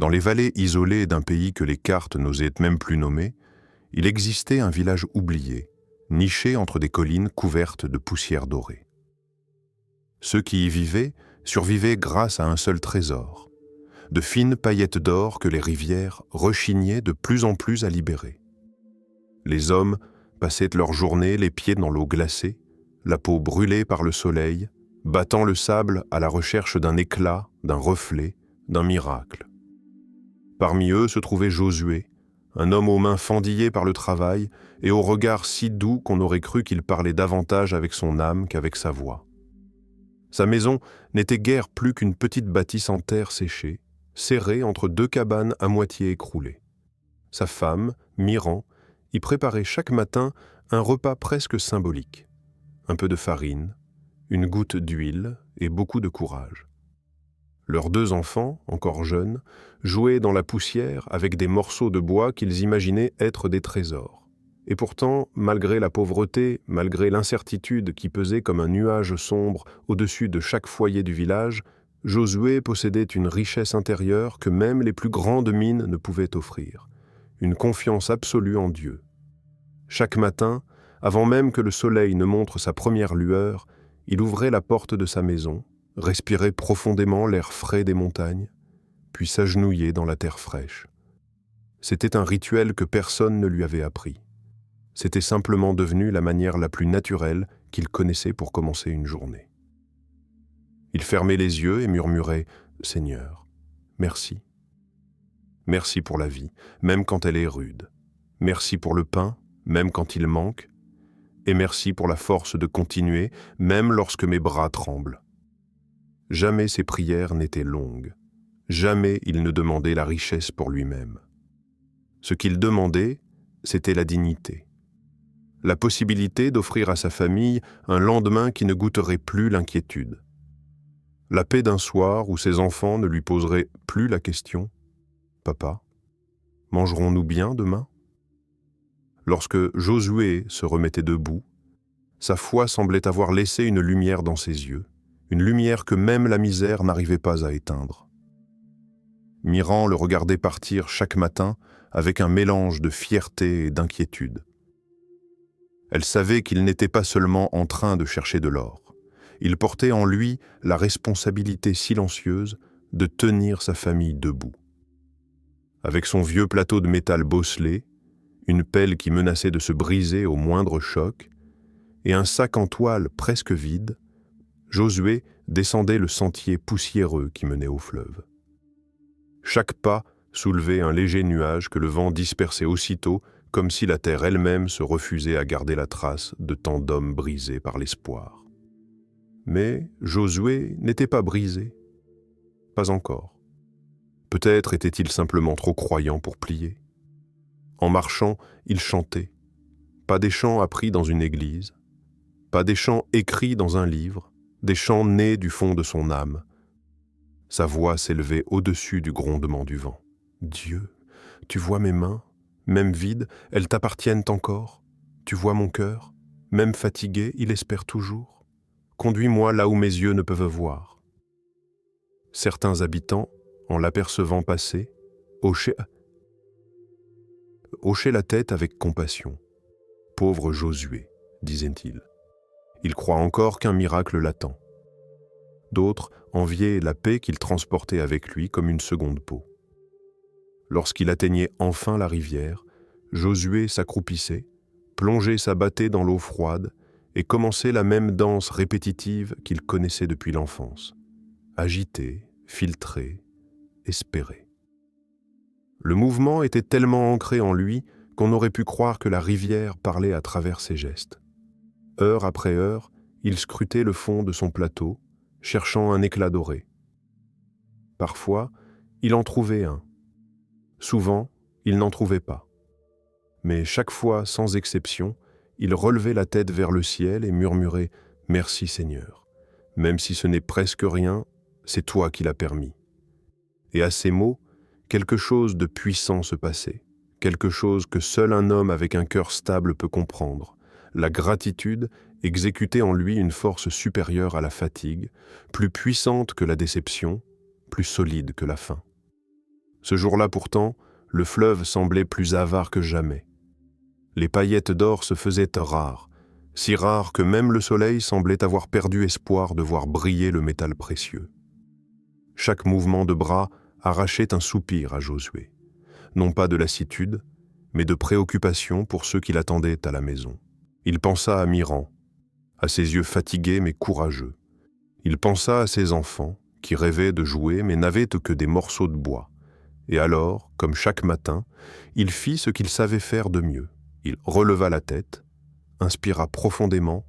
Dans les vallées isolées d'un pays que les cartes n'osaient même plus nommer, il existait un village oublié, niché entre des collines couvertes de poussière dorée. Ceux qui y vivaient survivaient grâce à un seul trésor, de fines paillettes d'or que les rivières rechignaient de plus en plus à libérer. Les hommes passaient leur journée les pieds dans l'eau glacée, la peau brûlée par le soleil, battant le sable à la recherche d'un éclat, d'un reflet, d'un miracle. Parmi eux se trouvait Josué, un homme aux mains fendillées par le travail et au regard si doux qu'on aurait cru qu'il parlait davantage avec son âme qu'avec sa voix. Sa maison n'était guère plus qu'une petite bâtisse en terre séchée, serrée entre deux cabanes à moitié écroulées. Sa femme, Miran, y préparait chaque matin un repas presque symbolique. Un peu de farine, une goutte d'huile et beaucoup de courage. Leurs deux enfants, encore jeunes, jouaient dans la poussière avec des morceaux de bois qu'ils imaginaient être des trésors. Et pourtant, malgré la pauvreté, malgré l'incertitude qui pesait comme un nuage sombre au-dessus de chaque foyer du village, Josué possédait une richesse intérieure que même les plus grandes mines ne pouvaient offrir, une confiance absolue en Dieu. Chaque matin, avant même que le soleil ne montre sa première lueur, il ouvrait la porte de sa maison, respirait profondément l'air frais des montagnes, puis s'agenouillait dans la terre fraîche. C'était un rituel que personne ne lui avait appris. C'était simplement devenu la manière la plus naturelle qu'il connaissait pour commencer une journée. Il fermait les yeux et murmurait « Seigneur, merci. Merci pour la vie, même quand elle est rude. Merci pour le pain, même quand il manque. Et merci pour la force de continuer, même lorsque mes bras tremblent. » Jamais ses prières n'étaient longues. Jamais il ne demandait la richesse pour lui-même. Ce qu'il demandait, c'était la dignité. La possibilité d'offrir à sa famille un lendemain qui ne goûterait plus l'inquiétude. La paix d'un soir où ses enfants ne lui poseraient plus la question « Papa, mangerons-nous bien demain ?» Lorsque Josué se remettait debout, sa foi semblait avoir laissé une lumière dans ses yeux, une lumière que même la misère n'arrivait pas à éteindre. Miran le regardait partir chaque matin avec un mélange de fierté et d'inquiétude. Elle savait qu'il n'était pas seulement en train de chercher de l'or. Il portait en lui la responsabilité silencieuse de tenir sa famille debout. Avec son vieux plateau de métal bosselé, une pelle qui menaçait de se briser au moindre choc, et un sac en toile presque vide, Josué descendait le sentier poussiéreux qui menait au fleuve. Chaque pas soulevait un léger nuage que le vent dispersait aussitôt, comme si la terre elle-même se refusait à garder la trace de tant d'hommes brisés par l'espoir. Mais Josué n'était pas brisé. Pas encore. Peut-être était-il simplement trop croyant pour plier. En marchant, il chantait. Pas des chants appris dans une église, pas des chants écrits dans un livre, des chants nés du fond de son âme. Sa voix s'élevait au-dessus du grondement du vent. « Dieu, tu vois mes mains, même vides, elles t'appartiennent encore. Tu vois mon cœur, même fatigué, il espère toujours. Conduis-moi là où mes yeux ne peuvent voir. » Certains habitants, en l'apercevant passer, hochaient la tête avec compassion. « Pauvre Josué », disait-il. Il croit encore qu'un miracle l'attend. D'autres enviaient la paix qu'il transportait avec lui comme une seconde peau. Lorsqu'il atteignait enfin la rivière, Josué s'accroupissait, plongeait sa bâtée dans l'eau froide et commençait la même danse répétitive qu'il connaissait depuis l'enfance. Agiter, filtrer, espérer. Le mouvement était tellement ancré en lui qu'on aurait pu croire que la rivière parlait à travers ses gestes. Heure après heure, il scrutait le fond de son plateau, cherchant un éclat doré. Parfois, il en trouvait un. Souvent, il n'en trouvait pas. Mais chaque fois, sans exception, il relevait la tête vers le ciel et murmurait « Merci Seigneur. Même si ce n'est presque rien, c'est toi qui l'as permis. » Et à ces mots, quelque chose de puissant se passait, quelque chose que seul un homme avec un cœur stable peut comprendre. La gratitude exécutait en lui une force supérieure à la fatigue, plus puissante que la déception, plus solide que la faim. Ce jour-là pourtant, le fleuve semblait plus avare que jamais. Les paillettes d'or se faisaient rares, si rares que même le soleil semblait avoir perdu espoir de voir briller le métal précieux. Chaque mouvement de bras arrachait un soupir à Josué, non pas de lassitude, mais de préoccupation pour ceux qui l'attendaient à la maison. Il pensa à Miran, à ses yeux fatigués mais courageux. Il pensa à ses enfants, qui rêvaient de jouer mais n'avaient que des morceaux de bois. Et alors, comme chaque matin, il fit ce qu'il savait faire de mieux. Il releva la tête, inspira profondément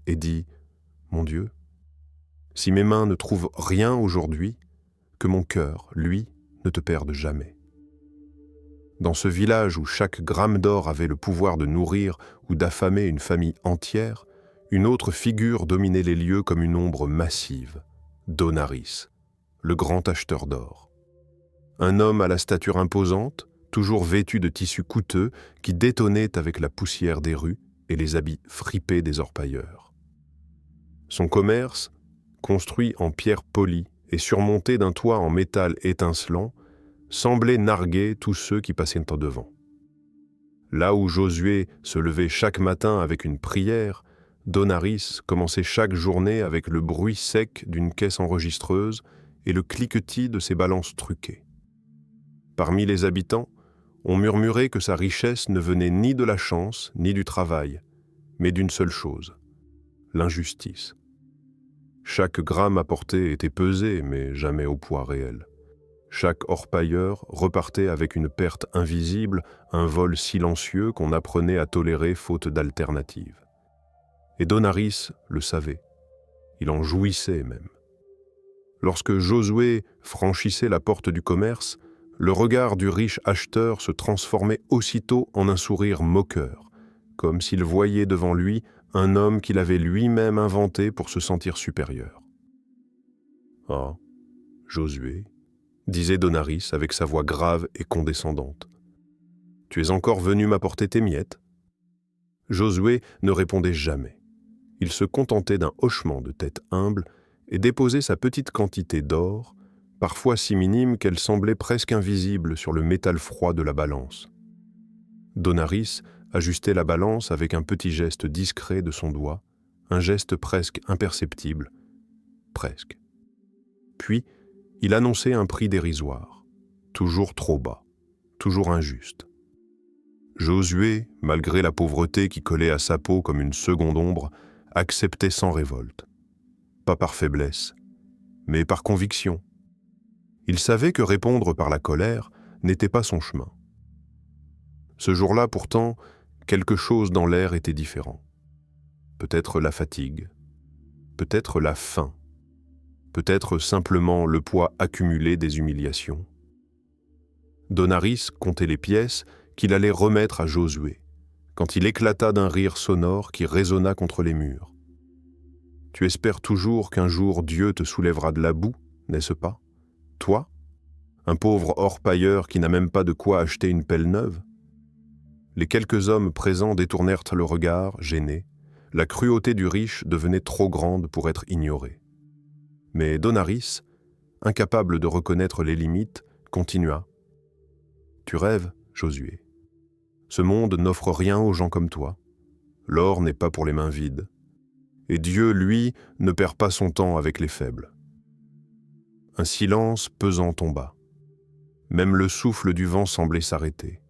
et dit « Mon Dieu, si mes mains ne trouvent rien aujourd'hui, que mon cœur, lui, ne te perde jamais. » Dans ce village où chaque gramme d'or avait le pouvoir de nourrir ou d'affamer une famille entière, une autre figure dominait les lieux comme une ombre massive, Donaris, le grand acheteur d'or. Un homme à la stature imposante, toujours vêtu de tissus coûteux qui détonnaient avec la poussière des rues et les habits fripés des orpailleurs. Son commerce, construit en pierre polie et surmonté d'un toit en métal étincelant, semblait narguer tous ceux qui passaient en devant. Là où Josué se levait chaque matin avec une prière, Donaris commençait chaque journée avec le bruit sec d'une caisse enregistreuse et le cliquetis de ses balances truquées. Parmi les habitants, on murmurait que sa richesse ne venait ni de la chance ni du travail, mais d'une seule chose, l'injustice. Chaque gramme apporté était pesé, mais jamais au poids réel. Chaque orpailleur repartait avec une perte invisible, un vol silencieux qu'on apprenait à tolérer faute d'alternative. Et Donaris le savait. Il en jouissait même. Lorsque Josué franchissait la porte du commerce, le regard du riche acheteur se transformait aussitôt en un sourire moqueur, comme s'il voyait devant lui un homme qu'il avait lui-même inventé pour se sentir supérieur. « Ah, Josué, » disait Donaris avec sa voix grave et condescendante. « Tu es encore venu m'apporter tes miettes ?» Josué ne répondait jamais. Il se contentait d'un hochement de tête humble et déposait sa petite quantité d'or, parfois si minime qu'elle semblait presque invisible sur le métal froid de la balance. Donaris ajustait la balance avec un petit geste discret de son doigt, un geste presque imperceptible, presque. Puis, il annonçait un prix dérisoire, toujours trop bas, toujours injuste. Josué, malgré la pauvreté qui collait à sa peau comme une seconde ombre, acceptait sans révolte. Pas par faiblesse, mais par conviction. Il savait que répondre par la colère n'était pas son chemin. Ce jour-là, pourtant, quelque chose dans l'air était différent. Peut-être la fatigue, peut-être la faim, peut-être simplement le poids accumulé des humiliations. Donaris comptait les pièces qu'il allait remettre à Josué, quand il éclata d'un rire sonore qui résonna contre les murs. « Tu espères toujours qu'un jour Dieu te soulèvera de la boue, n'est-ce pas? Toi, un pauvre orpailleur qui n'a même pas de quoi acheter une pelle neuve ?» Les quelques hommes présents détournèrent le regard, gênés. La cruauté du riche devenait trop grande pour être ignorée. Mais Donaris, incapable de reconnaître les limites, continua. « Tu rêves, Josué. Ce monde n'offre rien aux gens comme toi. L'or n'est pas pour les mains vides. Et Dieu, lui, ne perd pas son temps avec les faibles. » Un silence pesant tomba. Même le souffle du vent semblait s'arrêter.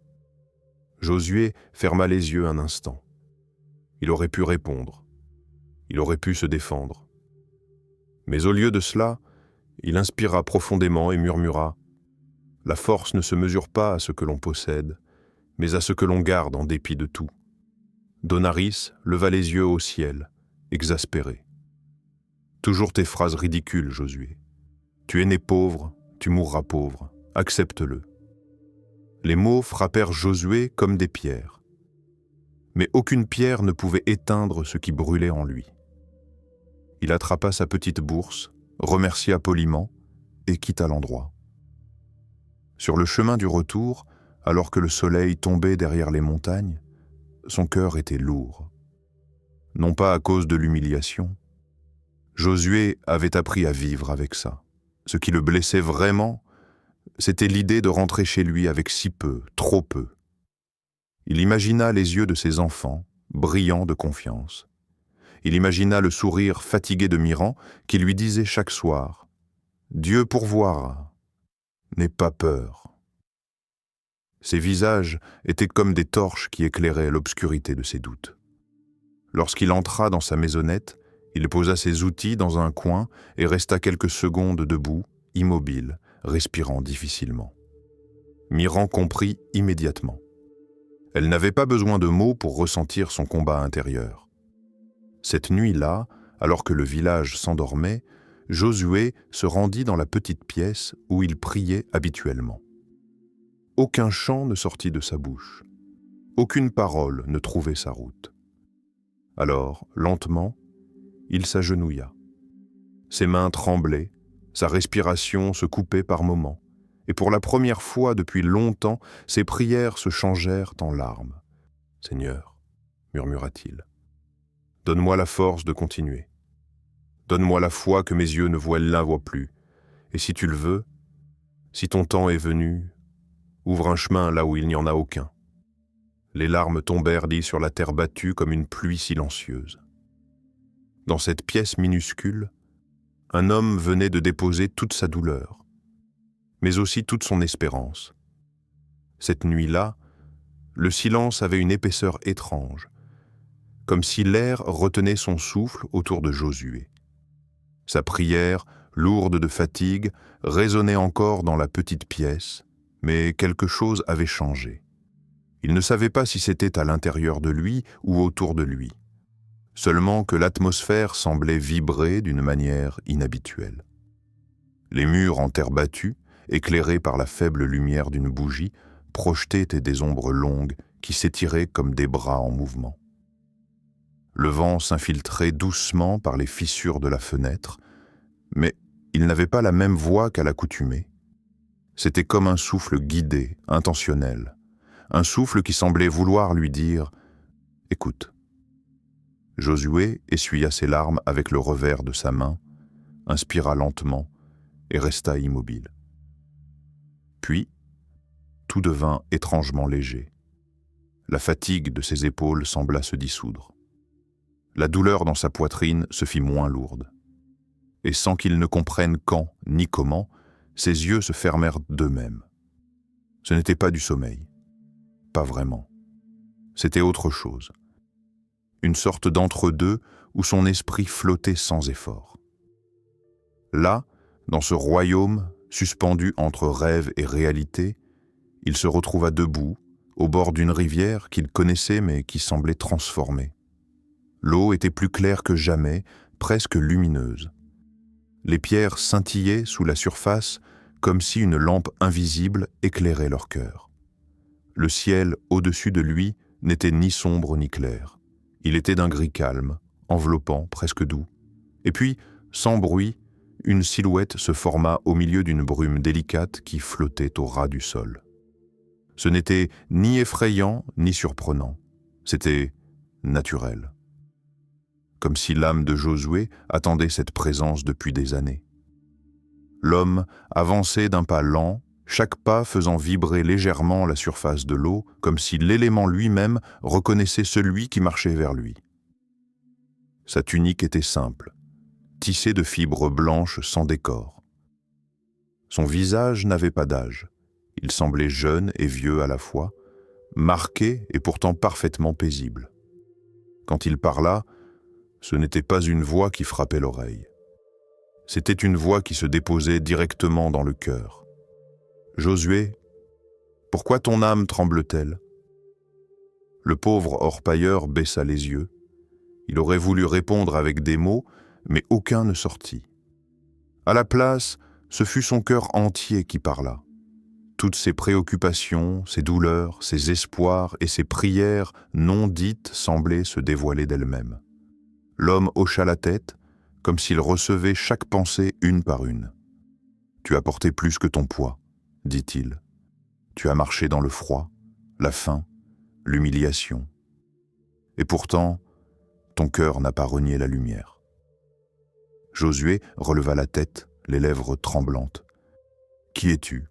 Josué ferma les yeux un instant. Il aurait pu répondre. Il aurait pu se défendre. Mais au lieu de cela, il inspira profondément et murmura « La force ne se mesure pas à ce que l'on possède, mais à ce que l'on garde en dépit de tout. » Donaris leva les yeux au ciel, exaspéré. « Toujours tes phrases ridicules, Josué. Tu es né pauvre, tu mourras pauvre. Accepte-le. » Les mots frappèrent Josué comme des pierres. Mais aucune pierre ne pouvait éteindre ce qui brûlait en lui. Il attrapa sa petite bourse, remercia poliment et quitta l'endroit. Sur le chemin du retour, alors que le soleil tombait derrière les montagnes, son cœur était lourd. Non pas à cause de l'humiliation. Josué avait appris à vivre avec ça. Ce qui le blessait vraiment, c'était l'idée de rentrer chez lui avec si peu, trop peu. Il imagina les yeux de ses enfants, brillants de confiance. Il imagina le sourire fatigué de Miran qui lui disait chaque soir « Dieu pourvoira, n'aie pas peur ». Ces visages étaient comme des torches qui éclairaient l'obscurité de ses doutes. Lorsqu'il entra dans sa maisonnette, il posa ses outils dans un coin et resta quelques secondes debout, immobile, respirant difficilement. Miran comprit immédiatement. Elle n'avait pas besoin de mots pour ressentir son combat intérieur. Cette nuit-là, alors que le village s'endormait, Josué se rendit dans la petite pièce où il priait habituellement. Aucun chant ne sortit de sa bouche. Aucune parole ne trouvait sa route. Alors, lentement, il s'agenouilla. Ses mains tremblaient, sa respiration se coupait par moments, et pour la première fois depuis longtemps, ses prières se changèrent en larmes. « Seigneur, » murmura-t-il, « donne-moi la force de continuer. Donne-moi la foi que mes yeux ne voient plus, et si tu le veux, si ton temps est venu, ouvre un chemin là où il n'y en a aucun. » Les larmes tombèrent lits sur la terre battue comme une pluie silencieuse. Dans cette pièce minuscule, un homme venait de déposer toute sa douleur, mais aussi toute son espérance. Cette nuit-là, le silence avait une épaisseur étrange, comme si l'air retenait son souffle autour de Josué. Sa prière, lourde de fatigue, résonnait encore dans la petite pièce, mais quelque chose avait changé. Il ne savait pas si c'était à l'intérieur de lui ou autour de lui, seulement que l'atmosphère semblait vibrer d'une manière inhabituelle. Les murs en terre battue, éclairés par la faible lumière d'une bougie, projetaient des ombres longues qui s'étiraient comme des bras en mouvement. Le vent s'infiltrait doucement par les fissures de la fenêtre, mais il n'avait pas la même voix qu'à l'accoutumée. C'était comme un souffle guidé, intentionnel, un souffle qui semblait vouloir lui dire « Écoute ». Josué essuya ses larmes avec le revers de sa main, inspira lentement et resta immobile. Puis, tout devint étrangement léger. La fatigue de ses épaules sembla se dissoudre. La douleur dans sa poitrine se fit moins lourde. Et sans qu'il ne comprenne quand ni comment, ses yeux se fermèrent d'eux-mêmes. Ce n'était pas du sommeil. Pas vraiment. C'était autre chose. Une sorte d'entre-deux où son esprit flottait sans effort. Là, dans ce royaume, suspendu entre rêve et réalité, il se retrouva debout, au bord d'une rivière qu'il connaissait mais qui semblait transformée. L'eau était plus claire que jamais, presque lumineuse. Les pierres scintillaient sous la surface comme si une lampe invisible éclairait leur cœur. Le ciel au-dessus de lui n'était ni sombre ni clair. Il était d'un gris calme, enveloppant, presque doux. Et puis, sans bruit, une silhouette se forma au milieu d'une brume délicate qui flottait au ras du sol. Ce n'était ni effrayant ni surprenant. C'était naturel. Comme si l'âme de Josué attendait cette présence depuis des années. L'homme avançait d'un pas lent, chaque pas faisant vibrer légèrement la surface de l'eau, comme si l'élément lui-même reconnaissait celui qui marchait vers lui. Sa tunique était simple, tissée de fibres blanches sans décor. Son visage n'avait pas d'âge. Il semblait jeune et vieux à la fois, marqué et pourtant parfaitement paisible. Quand il parla, ce n'était pas une voix qui frappait l'oreille. C'était une voix qui se déposait directement dans le cœur. « Josué, pourquoi ton âme tremble-t-elle » Le pauvre orpailleur baissa les yeux. Il aurait voulu répondre avec des mots, mais aucun ne sortit. À la place, ce fut son cœur entier qui parla. Toutes ses préoccupations, ses douleurs, ses espoirs et ses prières non dites semblaient se dévoiler d'elles-mêmes. L'homme hocha la tête, comme s'il recevait chaque pensée une par une. « Tu as porté plus que ton poids, » dit-il. « Tu as marché dans le froid, la faim, l'humiliation. Et pourtant, ton cœur n'a pas renié la lumière. » Josué releva la tête, les lèvres tremblantes. « Qui es-tu »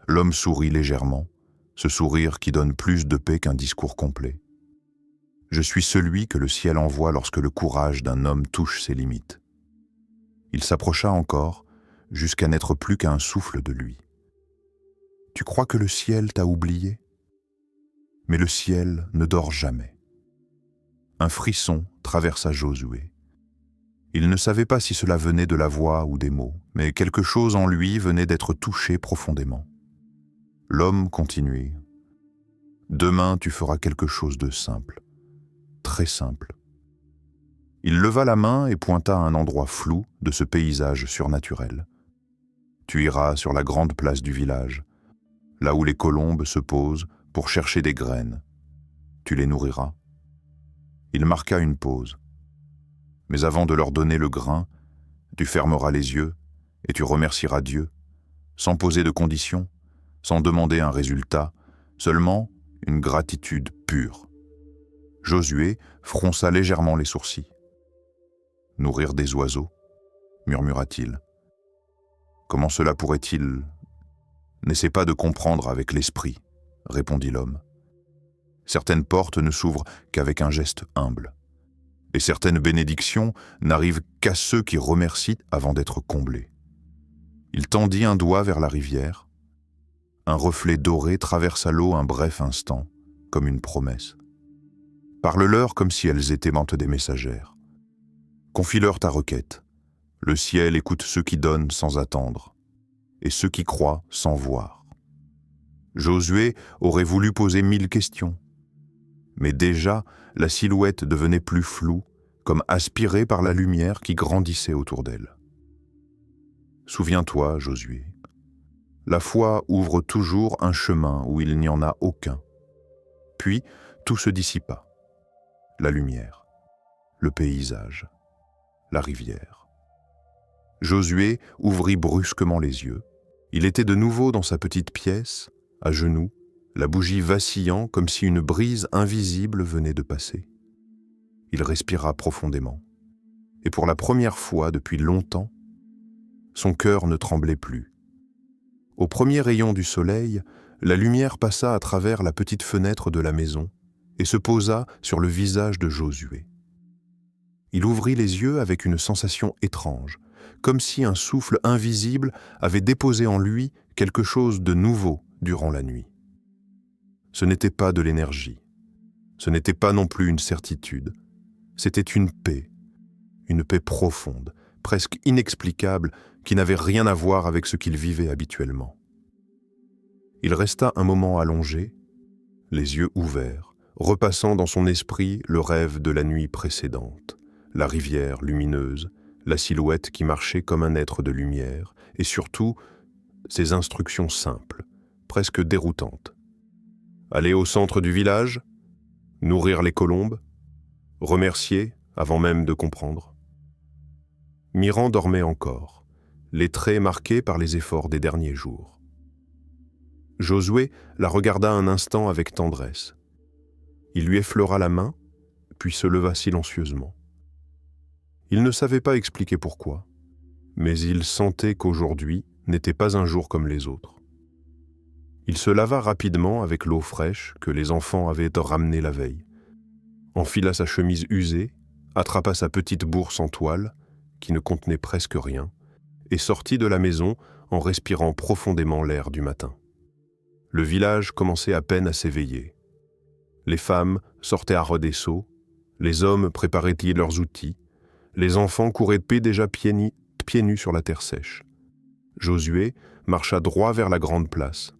l'homme sourit légèrement, ce sourire qui donne plus de paix qu'un discours complet. Je suis celui que le ciel envoie lorsque le courage d'un homme touche ses limites. Il s'approcha encore, jusqu'à n'être plus qu'un souffle de lui. Tu crois que le ciel t'a oublié? Mais le ciel ne dort jamais. Un frisson traversa Josué. Il ne savait pas si cela venait de la voix ou des mots, mais quelque chose en lui venait d'être touché profondément. L'homme continuait. Demain, tu feras quelque chose de simple, très simple. Il leva la main et pointa à un endroit flou de ce paysage surnaturel. Tu iras sur la grande place du village, là où les colombes se posent pour chercher des graines. Tu les nourriras. Il marqua une pause. Mais avant de leur donner le grain, tu fermeras les yeux et tu remercieras Dieu, sans poser de conditions, sans demander un résultat, seulement une gratitude pure. Josué fronça légèrement les sourcils. « Nourrir des oiseaux » murmura-t-il. « Comment cela pourrait-il... » « N'essaie pas de comprendre avec l'esprit, » répondit l'homme. « Certaines portes ne s'ouvrent qu'avec un geste humble. Et certaines bénédictions n'arrivent qu'à ceux qui remercient avant d'être comblés. » Il tendit un doigt vers la rivière. Un reflet doré traversa l'eau un bref instant, comme une promesse. « Parle-leur comme si elles étaient des messagères. Confie-leur ta requête. Le ciel écoute ceux qui donnent sans attendre, et ceux qui croient sans voir. » Josué aurait voulu poser 1000 questions, mais déjà la silhouette devenait plus floue, comme aspirée par la lumière qui grandissait autour d'elle. Souviens-toi, Josué, la foi ouvre toujours un chemin où il n'y en a aucun. Puis tout se dissipa. La lumière, le paysage, la rivière. Josué ouvrit brusquement les yeux. Il était de nouveau dans sa petite pièce, à genoux, la bougie vacillant comme si une brise invisible venait de passer. Il respira profondément. Et pour la première fois depuis longtemps, son cœur ne tremblait plus. Au premier rayon du soleil, la lumière passa à travers la petite fenêtre de la maison et se posa sur le visage de Josué. Il ouvrit les yeux avec une sensation étrange, comme si un souffle invisible avait déposé en lui quelque chose de nouveau durant la nuit. Ce n'était pas de l'énergie, ce n'était pas non plus une certitude, c'était une paix profonde, presque inexplicable, qui n'avait rien à voir avec ce qu'il vivait habituellement. Il resta un moment allongé, les yeux ouverts, repassant dans son esprit le rêve de la nuit précédente, la rivière lumineuse, la silhouette qui marchait comme un être de lumière, et surtout, ses instructions simples, presque déroutantes. Aller au centre du village, nourrir les colombes, remercier avant même de comprendre. Miran dormait encore, les traits marqués par les efforts des derniers jours. Josué la regarda un instant avec tendresse. Il lui effleura la main, puis se leva silencieusement. Il ne savait pas expliquer pourquoi, mais il sentait qu'aujourd'hui n'était pas un jour comme les autres. Il se lava rapidement avec l'eau fraîche que les enfants avaient ramenée la veille, enfila sa chemise usée, attrapa sa petite bourse en toile, qui ne contenait presque rien, et sortit de la maison en respirant profondément l'air du matin. Le village commençait à peine à s'éveiller. Les femmes sortaient à des seaux, les hommes préparaient-ils leurs outils, les enfants couraient déjà pieds nus sur la terre sèche. Josué marcha droit vers la grande place.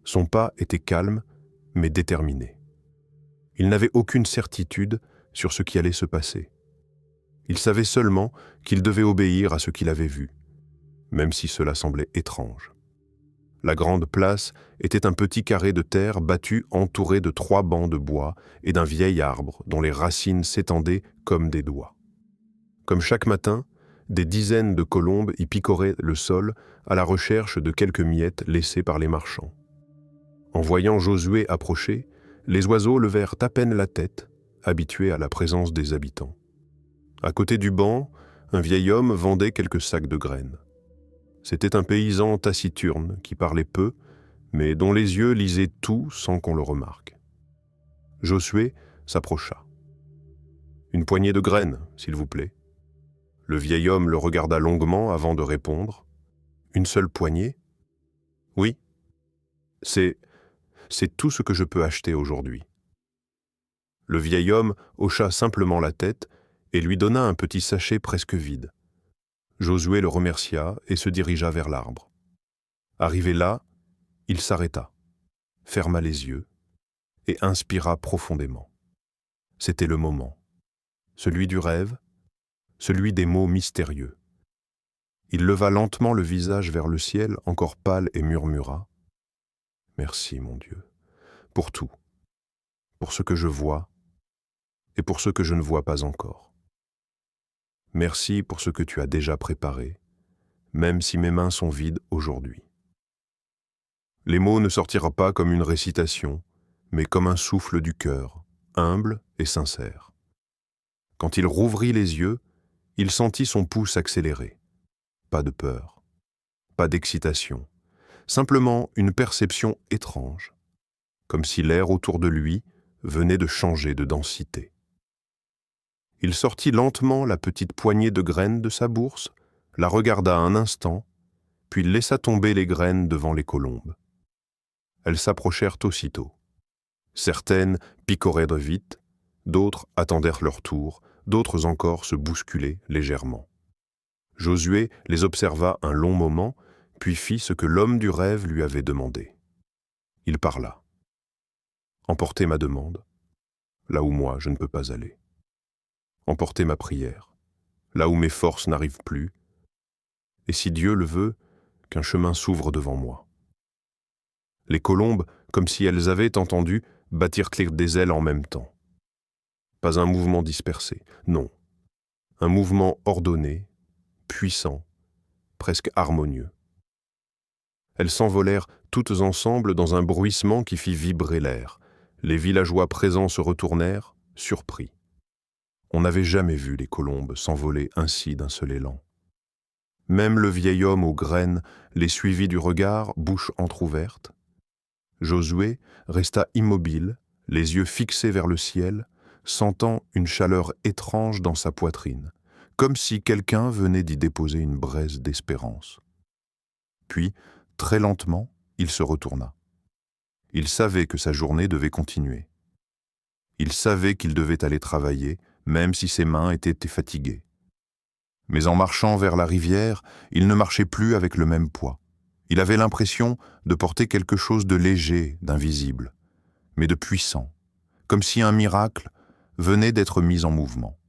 Son pas était calme, mais déterminé. Il n'avait aucune certitude sur ce qui allait se passer. Il savait seulement qu'il devait obéir à ce qu'il avait vu, même si cela semblait étrange. La grande place était un petit carré de terre battu entouré de 3 bancs de bois et d'un vieil arbre dont les racines s'étendaient comme des doigts. Comme chaque matin, des dizaines de colombes y picoraient le sol à la recherche de quelques miettes laissées par les marchands. En voyant Josué approcher, les oiseaux levèrent à peine la tête, habitués à la présence des habitants. À côté du banc, un vieil homme vendait quelques sacs de graines. C'était un paysan taciturne qui parlait peu, mais dont les yeux lisaient tout sans qu'on le remarque. Josué s'approcha. « Une poignée de graines, s'il vous plaît. » Le vieil homme le regarda longuement avant de répondre. « Une seule poignée ? » ?»« Oui. C'est tout ce que je peux acheter aujourd'hui. » Le vieil homme hocha simplement la tête et lui donna un petit sachet presque vide. Josué le remercia et se dirigea vers l'arbre. Arrivé là, il s'arrêta, ferma les yeux et inspira profondément. C'était le moment, celui du rêve, celui des mots mystérieux. Il leva lentement le visage vers le ciel, encore pâle, et murmura « Merci, mon Dieu, pour tout, pour ce que je vois et pour ce que je ne vois pas encore. Merci pour ce que tu as déjà préparé, même si mes mains sont vides aujourd'hui. » Les mots ne sortirent pas comme une récitation, mais comme un souffle du cœur, humble et sincère. Quand il rouvrit les yeux, il sentit son pouls s'accélérer. Pas de peur, pas d'excitation, simplement une perception étrange, comme si l'air autour de lui venait de changer de densité. Il sortit lentement la petite poignée de graines de sa bourse, la regarda un instant, puis laissa tomber les graines devant les colombes. Elles s'approchèrent aussitôt. Certaines picoraient de vite, d'autres attendèrent leur tour, d'autres encore se bousculaient légèrement. Josué les observa un long moment, puis fit ce que l'homme du rêve lui avait demandé. Il parla. « Emportez ma demande, là où moi je ne peux pas aller. Emportez ma prière, là où mes forces n'arrivent plus, et si Dieu le veut, qu'un chemin s'ouvre devant moi. » Les colombes, comme si elles avaient entendu, battirent des ailes en même temps. Pas un mouvement dispersé, non. Un mouvement ordonné, puissant, presque harmonieux. Elles s'envolèrent toutes ensemble dans un bruissement qui fit vibrer l'air. Les villageois présents se retournèrent, surpris. On n'avait jamais vu les colombes s'envoler ainsi d'un seul élan. Même le vieil homme aux graines les suivit du regard, bouche entr'ouverte. Josué resta immobile, les yeux fixés vers le ciel, sentant une chaleur étrange dans sa poitrine, comme si quelqu'un venait d'y déposer une braise d'espérance. Puis, très lentement, il se retourna. Il savait que sa journée devait continuer. Il savait qu'il devait aller travailler, même si ses mains étaient fatiguées. Mais en marchant vers la rivière, il ne marchait plus avec le même poids. Il avait l'impression de porter quelque chose de léger, d'invisible, mais de puissant, comme si un miracle venait d'être mis en mouvement.